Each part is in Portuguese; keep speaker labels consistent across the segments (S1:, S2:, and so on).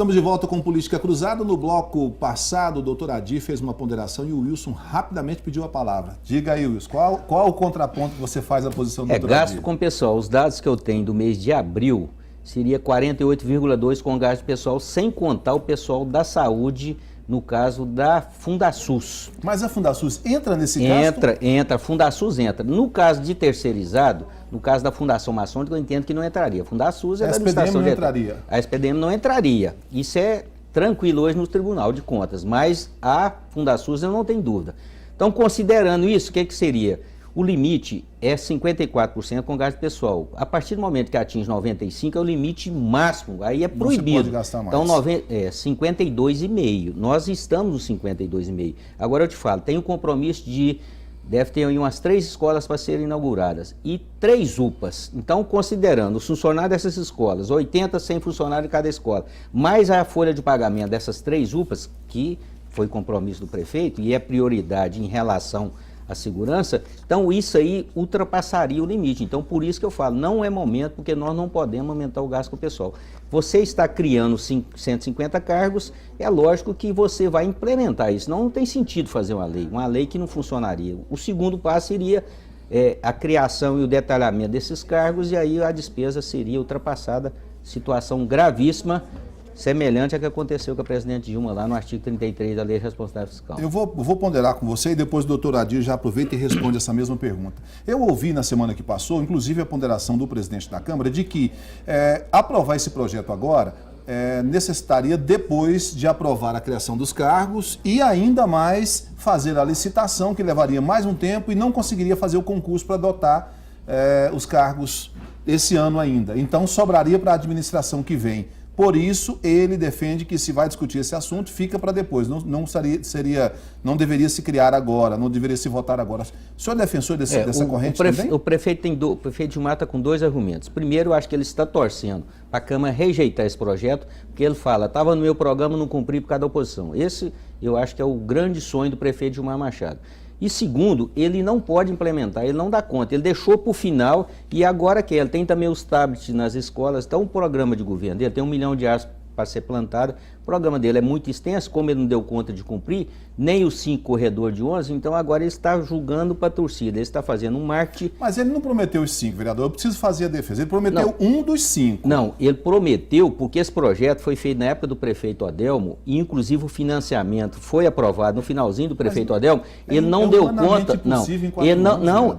S1: Estamos de volta com Política Cruzada. No bloco passado, o doutor Adir fez uma ponderação e o Wilson rapidamente pediu a palavra. Diga aí, Wilson, qual o contraponto que você faz à posição do doutor Adir?
S2: Gasto com pessoal. Os dados que eu tenho do mês de abril seria 48,2 com gasto pessoal, sem contar o pessoal da saúde, no caso da Fundasus.
S1: Mas a Fundasus entra nesse gasto?
S2: Entra, a Fundasus entra. No caso de terceirizado, no caso da Fundação Maçônica, eu entendo que não entraria. A Fundasus é da administração
S1: não entraria.
S2: A SPDM não entraria. Isso é tranquilo hoje no Tribunal de Contas, mas a Fundasus eu não tenho dúvida. Então, considerando isso, o que seria? O limite é 54% com gasto pessoal. A partir do momento que atinge 95% é o limite máximo, aí é proibido. Não
S1: se pode gastar mais.
S2: Então, 52,5%. Nós estamos nos 52,5%. Agora eu te falo, tem o compromisso de... Deve ter aí umas 3 escolas para serem inauguradas e 3 UPAs. Então, considerando os funcionários dessas escolas, 80, 100 funcionários em cada escola, mais a folha de pagamento dessas 3 UPAs, que foi compromisso do prefeito e é prioridade em relação à segurança, então isso aí ultrapassaria o limite. Então, por isso que eu falo, não é momento, porque nós não podemos aumentar o gasto com o pessoal. Você está criando 150 cargos, é lógico que você vai implementar isso. Não tem sentido fazer uma lei que não funcionaria. O segundo passo seria a criação e o detalhamento desses cargos, e aí a despesa seria ultrapassada, situação gravíssima, semelhante a que aconteceu com a presidente Dilma lá no artigo 33 da Lei de Responsabilidade Fiscal.
S1: Eu vou ponderar com você e depois o doutor Adir já aproveita e responde essa mesma pergunta. Eu ouvi na semana que passou, inclusive a ponderação do presidente da Câmara, de que aprovar esse projeto agora necessitaria depois de aprovar a criação dos cargos e ainda mais fazer a licitação, que levaria mais um tempo e não conseguiria fazer o concurso para adotar os cargos esse ano ainda. Então sobraria para a administração que vem. Por isso, ele defende que se vai discutir esse assunto, fica para depois. Não deveria se criar agora, não deveria se votar agora. O senhor é defensor dessa corrente também?
S2: O prefeito Gilmar está com 2 argumentos. Primeiro, eu acho que ele está torcendo para a Câmara rejeitar esse projeto, porque ele fala, estava no meu programa, não cumpri por causa da oposição. Esse, eu acho que é o grande sonho do prefeito Gilmar Machado. E segundo, ele não pode implementar, ele não dá conta, ele deixou para o final e agora que ele tem também os tablets nas escolas, então o programa de governo dele tem 1 milhão de árvores para ser plantada, o programa dele é muito extenso, como ele não deu conta de cumprir, nem os 5 corredores de 11, então agora ele está julgando para a torcida, ele está fazendo um marketing.
S1: Mas ele não prometeu os 5, vereador, eu preciso fazer a defesa, ele prometeu um dos 5.
S2: Não, ele prometeu, porque esse projeto foi feito na época do prefeito Adelmo, e inclusive o financiamento foi aprovado no finalzinho do prefeito Adelmo, ele não deu conta,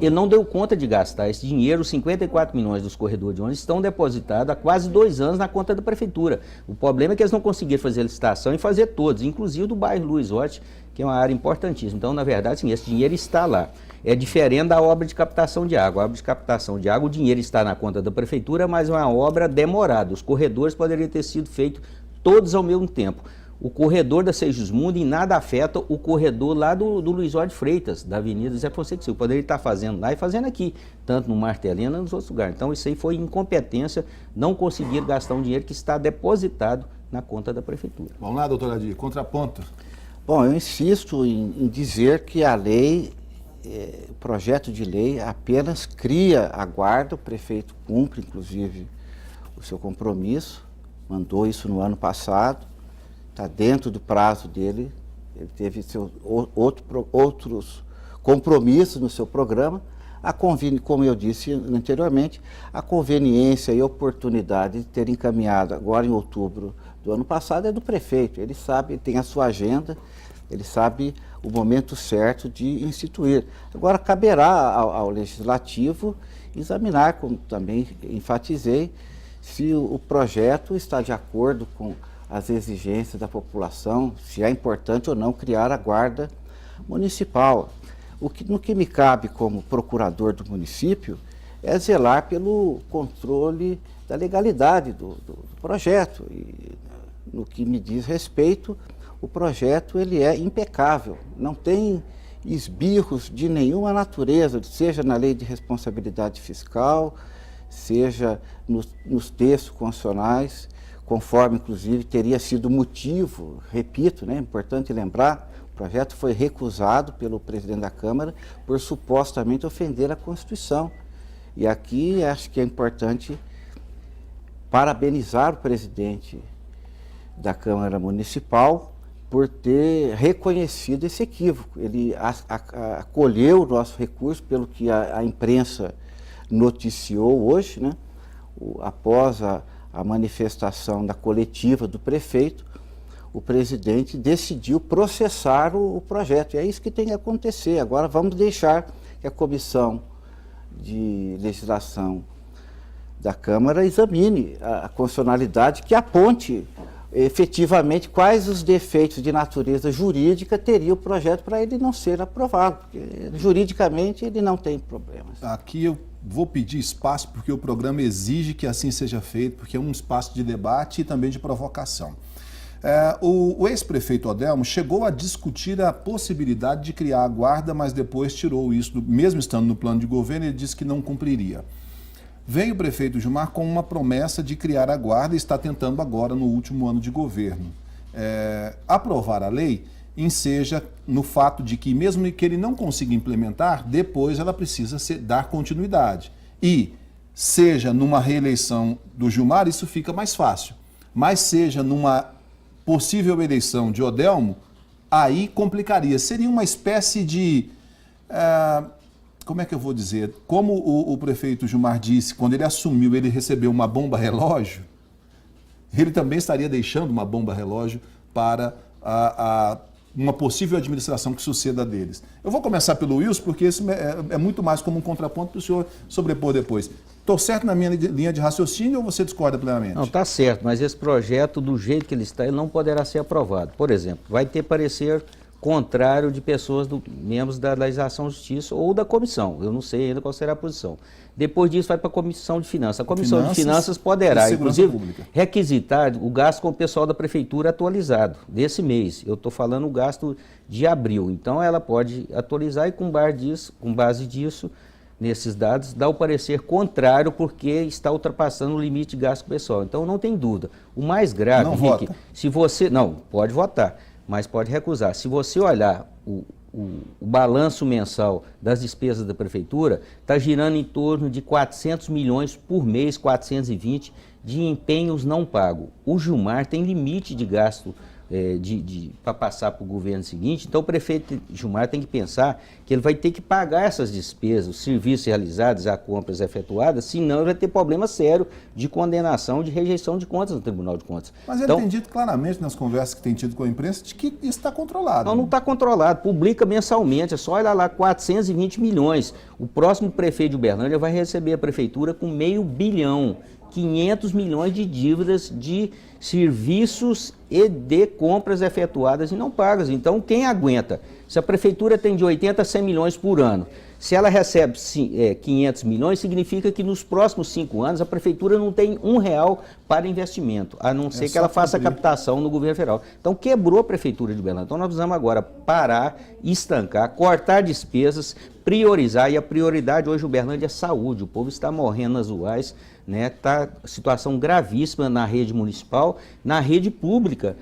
S2: ele não deu conta de gastar esse dinheiro, os 54 milhões dos corredores de 11 estão depositados há quase 2 anos na conta da prefeitura. O problema é que eles não conseguiram fazer a licitação e fazer todos, inclusive do bairro Luiz Otti, que é uma área importantíssima. Então, na verdade, sim, esse dinheiro está lá. É diferente da obra de captação de água. A obra de captação de água, o dinheiro está na conta da prefeitura, mas é uma obra demorada. Os corredores poderiam ter sido feitos todos ao mesmo tempo. O corredor da Segismundo em nada afeta o corredor lá do Luiz Otti Freitas, da Avenida Zé Fonseca Silva. Poderia estar fazendo lá e fazendo aqui, tanto no Martelena e nos outros lugares. Então, isso aí foi incompetência, não conseguir gastar um dinheiro que está depositado na conta da prefeitura.
S1: Vamos lá, doutor Adir, contraponto.
S3: Bom, eu insisto em dizer que a lei, o projeto de lei apenas cria a guarda, o prefeito cumpre, inclusive, o seu compromisso, mandou isso no ano passado, está dentro do prazo dele, ele teve outros compromissos no seu programa, como eu disse anteriormente, a conveniência e oportunidade de ter encaminhado agora em outubro do ano passado é do prefeito. Ele sabe, ele tem a sua agenda, ele sabe o momento certo de instituir. Agora, caberá ao Legislativo examinar, como também enfatizei, se o projeto está de acordo com as exigências da população, se é importante ou não criar a guarda municipal. No que me cabe como procurador do município é zelar pelo controle da legalidade do projeto. E, no que me diz respeito, o projeto ele é impecável, não tem esbirros de nenhuma natureza, seja na lei de responsabilidade fiscal, seja nos textos constitucionais, conforme inclusive teria sido motivo, repito, é importante lembrar, o projeto foi recusado pelo presidente da Câmara por supostamente ofender a Constituição. E aqui acho que é importante parabenizar o presidente da Câmara Municipal por ter reconhecido esse equívoco. Ele acolheu o nosso recurso, pelo que a imprensa noticiou hoje, né? Após a manifestação da coletiva do prefeito, o presidente decidiu processar o projeto. E é isso que tem que acontecer. Agora vamos deixar que a Comissão de Legislação da Câmara examine a constitucionalidade, que aponte efetivamente quais os defeitos de natureza jurídica teria o projeto para ele não ser aprovado, porque juridicamente ele não tem problemas.
S1: Aqui eu vou pedir espaço porque o programa exige que assim seja feito, porque é um espaço de debate e também de provocação. O ex-prefeito Odelmo chegou a discutir a possibilidade de criar a guarda, mas depois tirou isso, mesmo estando no plano de governo, ele disse que não cumpriria. Veio o prefeito Gilmar com uma promessa de criar a guarda e está tentando agora, no último ano de governo, aprovar a lei, enseja no fato de que, mesmo que ele não consiga implementar, depois ela precisa dar continuidade. E, seja numa reeleição do Gilmar, isso fica mais fácil. Mas seja numa possível eleição de Odelmo, aí complicaria. Seria uma espécie de... como é que eu vou dizer? Como o prefeito Gilmar disse, quando ele assumiu, ele recebeu uma bomba relógio, ele também estaria deixando uma bomba relógio para uma possível administração que suceda deles. Eu vou começar pelo Wilson, porque isso é muito mais como um contraponto para o senhor sobrepor depois. Estou certo na minha linha de raciocínio ou você discorda plenamente?
S2: Não, está certo, mas esse projeto, do jeito que ele está, ele não poderá ser aprovado. Por exemplo, vai ter parecer contrário de pessoas, membros da Legislação e Justiça ou da comissão. Eu não sei ainda qual será a posição. Depois disso vai para a Comissão de Finanças. A Comissão de Finanças poderá, inclusive, requisitar o gasto com o pessoal da Prefeitura atualizado desse mês. Eu estou falando o gasto de abril. Então ela pode atualizar e com base disso, nesses dados, dar o parecer contrário porque está ultrapassando o limite de gasto com o pessoal. Então não tem dúvida. O mais grave,
S1: não
S2: Henrique,
S1: vota.
S2: se você... Não, pode votar, mas pode recusar. Se você olhar o balanço mensal das despesas da Prefeitura, está girando em torno de 400 milhões por mês, 420, de empenhos não pagos. O Gilmar tem limite de gasto para passar para o governo seguinte, então o prefeito Gilmar tem que pensar que ele vai ter que pagar essas despesas, os serviços realizados, as compras efetuadas, senão ele vai ter problema sério de condenação, de rejeição de contas no Tribunal de Contas.
S1: Mas ele tem dito claramente nas conversas que tem tido com a imprensa de que isso está controlado.
S2: Não está controlado, publica mensalmente, é só olhar lá, 420 milhões. O próximo prefeito de Uberlândia vai receber a prefeitura com R$500 bilhão. 500 milhões de dívidas de serviços e de compras efetuadas e não pagas. Então, quem aguenta? Se a prefeitura tem de 80 a 100 milhões por ano, se ela recebe 500 milhões, significa que nos próximos 5 anos a prefeitura não tem R$1 para investimento, a não ser que ela faça captação no governo federal. Então, quebrou a prefeitura de Uberlândia. Então, nós precisamos agora parar, estancar, cortar despesas, priorizar, e a prioridade hoje em Uberlândia é saúde. O povo está morrendo nas UAS, né? Está situação gravíssima na rede municipal, na rede pública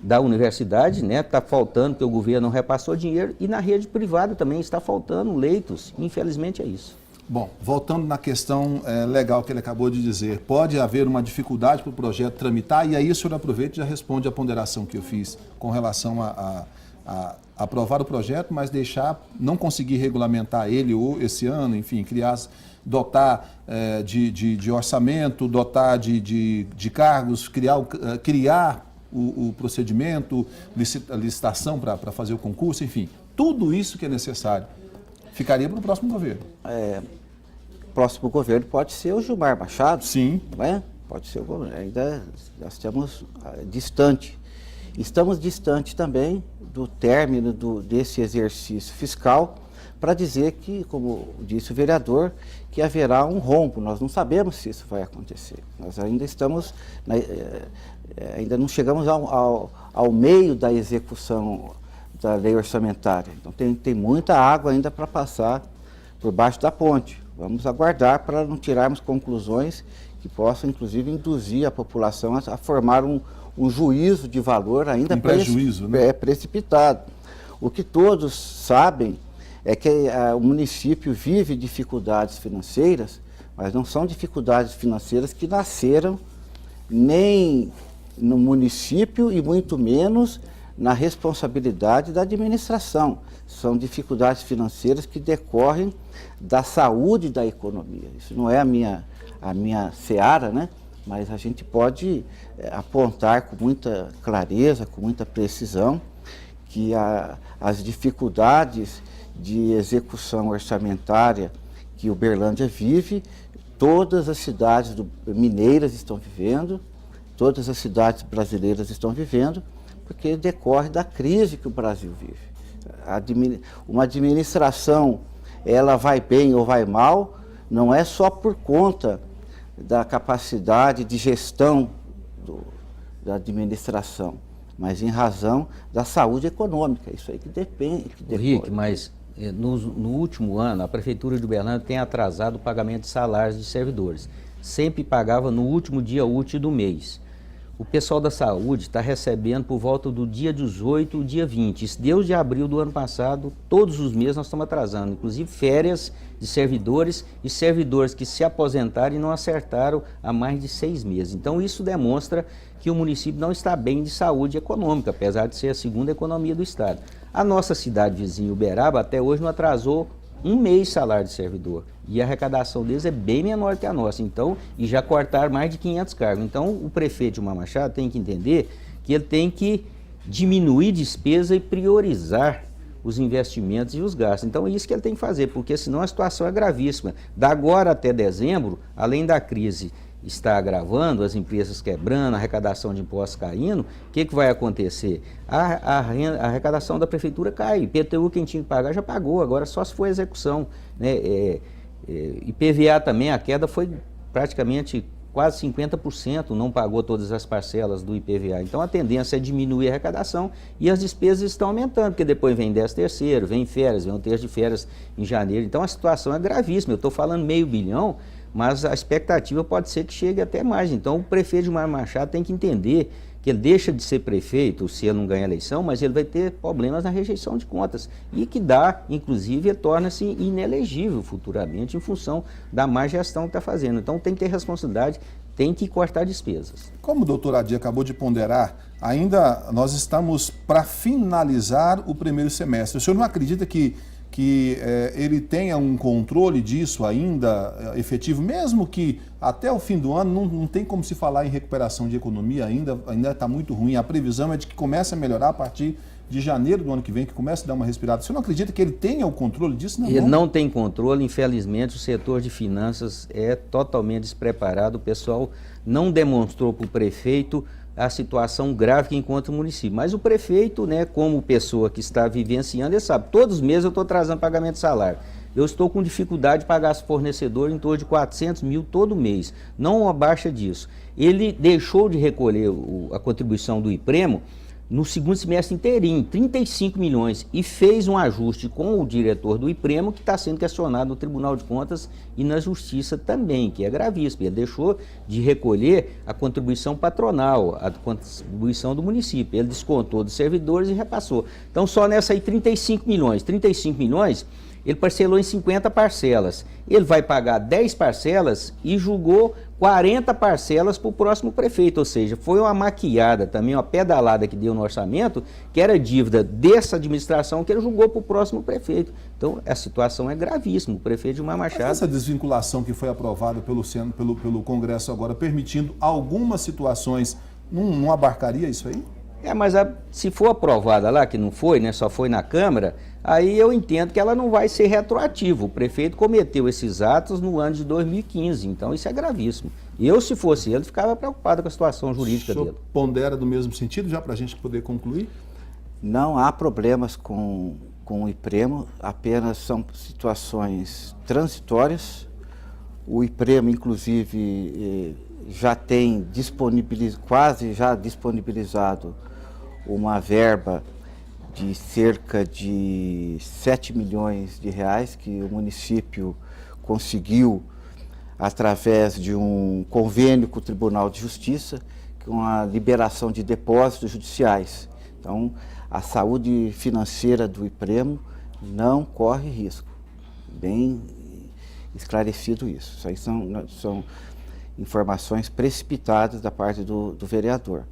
S2: da universidade, né? Está faltando, porque o governo não repassou dinheiro, e na rede privada também está faltando leitos. Infelizmente é isso.
S1: Bom, voltando na questão legal que ele acabou de dizer, pode haver uma dificuldade para o projeto tramitar, e aí o senhor aproveita e já responde a ponderação que eu fiz com relação a aprovar o projeto, mas não conseguir regulamentar ele esse ano, enfim, dotar de orçamento, dotar de cargos, criar o procedimento, licitação para fazer o concurso, enfim, tudo isso que é necessário ficaria para o próximo governo.
S3: O próximo governo pode ser o Gilmar Machado.
S1: Sim.
S3: Não é? Pode ser o governo. Ainda nós estamos distante. Estamos distante também do término desse exercício fiscal, para dizer que, como disse o vereador, que haverá um rombo. Nós não sabemos se isso vai acontecer. Nós ainda estamos, ainda não chegamos ao meio da execução da lei orçamentária. Então tem muita água ainda para passar por baixo da ponte. Vamos aguardar para não tirarmos conclusões que possam, inclusive, induzir a população a formar um juízo de valor ainda
S1: prejuízo, né?
S3: Precipitado. O que todos sabem é que o município vive dificuldades financeiras, mas não são dificuldades financeiras que nasceram nem no município e muito menos na responsabilidade da administração. São dificuldades financeiras que decorrem da saúde da economia. Isso não é a minha seara, né? Mas a gente pode apontar com muita clareza, com muita precisão, que as dificuldades de execução orçamentária que Uberlândia vive, todas as cidades mineiras estão vivendo, todas as cidades brasileiras estão vivendo, porque decorre da crise que o Brasil vive. Uma administração, ela vai bem ou vai mal, não é só por conta da capacidade de gestão da administração, mas em razão da saúde econômica. Isso aí que depende.
S2: Rick, mas no último ano, a Prefeitura de Uberlândia tem atrasado o pagamento de salários de servidores. Sempre pagava no último dia útil do mês. O pessoal da saúde está recebendo por volta do dia 18 ou dia 20. Isso desde abril do ano passado, todos os meses nós estamos atrasando, inclusive férias de servidores e servidores que se aposentaram e não acertaram há mais de 6 meses. Então isso demonstra que o município não está bem de saúde econômica, apesar de ser a segunda economia do estado. A nossa cidade vizinha, Uberaba, até hoje não atrasou um mês de salário de servidor. E a arrecadação deles é bem menor que a nossa. Então, e já cortaram mais de 500 cargos. Então, o prefeito Gilmar Machado tem que entender que ele tem que diminuir despesa e priorizar os investimentos e os gastos. Então, é isso que ele tem que fazer, porque senão a situação é gravíssima. Da agora até dezembro, além da crise está agravando, as empresas quebrando, a arrecadação de impostos caindo, o que vai acontecer? A arrecadação da prefeitura cai, IPTU quem tinha que pagar já pagou, agora só se for execução, né? IPVA também, a queda foi praticamente quase 50%, não pagou todas as parcelas do IPVA. Então a tendência é diminuir a arrecadação e as despesas estão aumentando, porque depois vem 13º, vem férias, vem um terço de férias em janeiro. Então a situação é gravíssima, eu estou falando R$500 milhão, mas a expectativa pode ser que chegue até mais. Então o prefeito Gilmar Machado tem que entender que ele deixa de ser prefeito se ele não ganhar a eleição, mas ele vai ter problemas na rejeição de contas e que inclusive, torna-se inelegível futuramente em função da má gestão que está fazendo. Então tem que ter responsabilidade, tem que cortar despesas.
S1: Como o doutor Adi acabou de ponderar, ainda nós estamos para finalizar o primeiro semestre. O senhor não acredita que ele tenha um controle disso ainda efetivo, mesmo que até o fim do ano não tem como se falar em recuperação de economia, ainda está muito ruim. A previsão é de que comece a melhorar a partir de janeiro do ano que vem, que comece a dar uma respirada. Você não acredita que ele tenha o controle disso?
S2: Ele não tem controle, infelizmente o setor de finanças é totalmente despreparado, o pessoal não demonstrou para o prefeito a situação grave que encontra o município. Mas o prefeito, né, como pessoa que está vivenciando, ele sabe, todos os meses eu estou atrasando pagamento de salário. Eu estou com dificuldade de pagar esse fornecedor em torno de 400 mil todo mês, não abaixa disso. Ele deixou de recolher a contribuição do IPREMO no segundo semestre inteirinho, 35 milhões, e fez um ajuste com o diretor do IPREMO, que está sendo questionado no Tribunal de Contas e na Justiça também, que é gravíssimo. Ele deixou de recolher a contribuição patronal, a contribuição do município. Ele descontou dos servidores e repassou. Então, só nessa aí 35 milhões, ele parcelou em 50 parcelas. Ele vai pagar 10 parcelas e julgou 40 parcelas para o próximo prefeito, ou seja, foi uma maquiada também, uma pedalada que deu no orçamento, que era dívida dessa administração que ele julgou para o próximo prefeito. Então, a situação é gravíssima. O prefeito Gilmar Machado...
S1: Mas essa desvinculação que foi aprovada pelo Congresso agora, permitindo algumas situações, não abarcaria isso aí?
S2: Mas se for aprovada lá, que não foi, né, só foi na Câmara, aí eu entendo que ela não vai ser retroativa. O prefeito cometeu esses atos no ano de 2015, então isso é gravíssimo. Eu, se fosse ele, ficava preocupado com a situação jurídica dele.
S1: Pondera do mesmo sentido, já para a gente poder concluir?
S3: Não há problemas com o IPREMO, apenas são situações transitórias. O IPREMO, inclusive, já tem quase já disponibilizado uma verba de cerca de 7 milhões de reais que o município conseguiu através de um convênio com o Tribunal de Justiça, com a liberação de depósitos judiciais. Então, a saúde financeira do IPREMO não corre risco. Bem esclarecido isso. Isso aí são informações precipitadas da parte do vereador.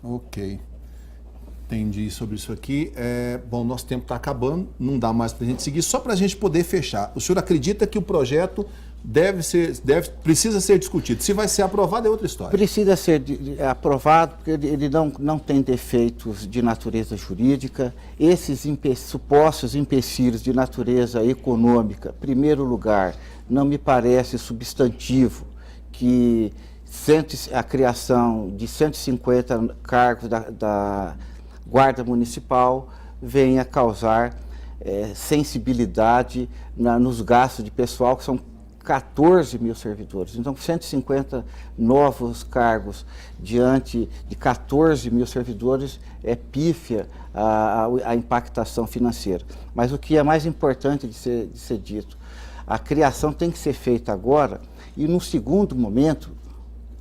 S1: Ok. Entendi sobre isso aqui. Bom, nosso tempo está acabando, não dá mais para a gente seguir. Só para a gente poder fechar, o senhor acredita que o projeto precisa ser discutido? Se vai ser aprovado é outra história.
S3: Precisa ser aprovado porque ele não tem defeitos de natureza jurídica. Esses supostos empecilhos de natureza econômica, em primeiro lugar, não me parece substantivo que a criação de 150 cargos da Guarda Municipal venha causar sensibilidade nos gastos de pessoal, que são 14 mil servidores. Então, 150 novos cargos diante de 14 mil servidores é pífia a impactação financeira. Mas o que é mais importante de ser dito, a criação tem que ser feita agora e, no segundo momento,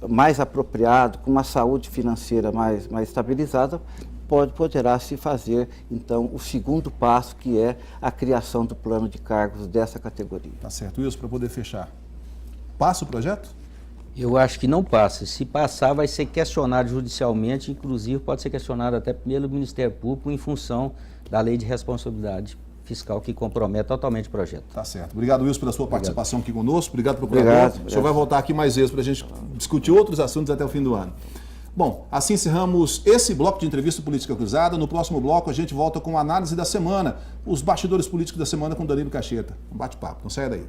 S3: mais apropriado, com uma saúde financeira mais estabilizada, poderá se fazer, então, o segundo passo, que é a criação do plano de cargos dessa categoria.
S1: Tá certo. Wilson, para poder fechar, passa o projeto?
S2: Eu acho que não passa. Se passar, vai ser questionado judicialmente, inclusive pode ser questionado até pelo Ministério Público em função da lei de responsabilidade fiscal que compromete totalmente o projeto.
S1: Tá certo. Obrigado, Wilson, pela sua participação aqui conosco. Obrigado, procurador. O senhor vai voltar aqui mais vezes para a gente discutir outros assuntos até o fim do ano. Bom, assim encerramos esse bloco de entrevista política cruzada. No próximo bloco a gente volta com a análise da semana, os bastidores políticos da semana com Danilo Cacheta. Um bate-papo, não saia daí.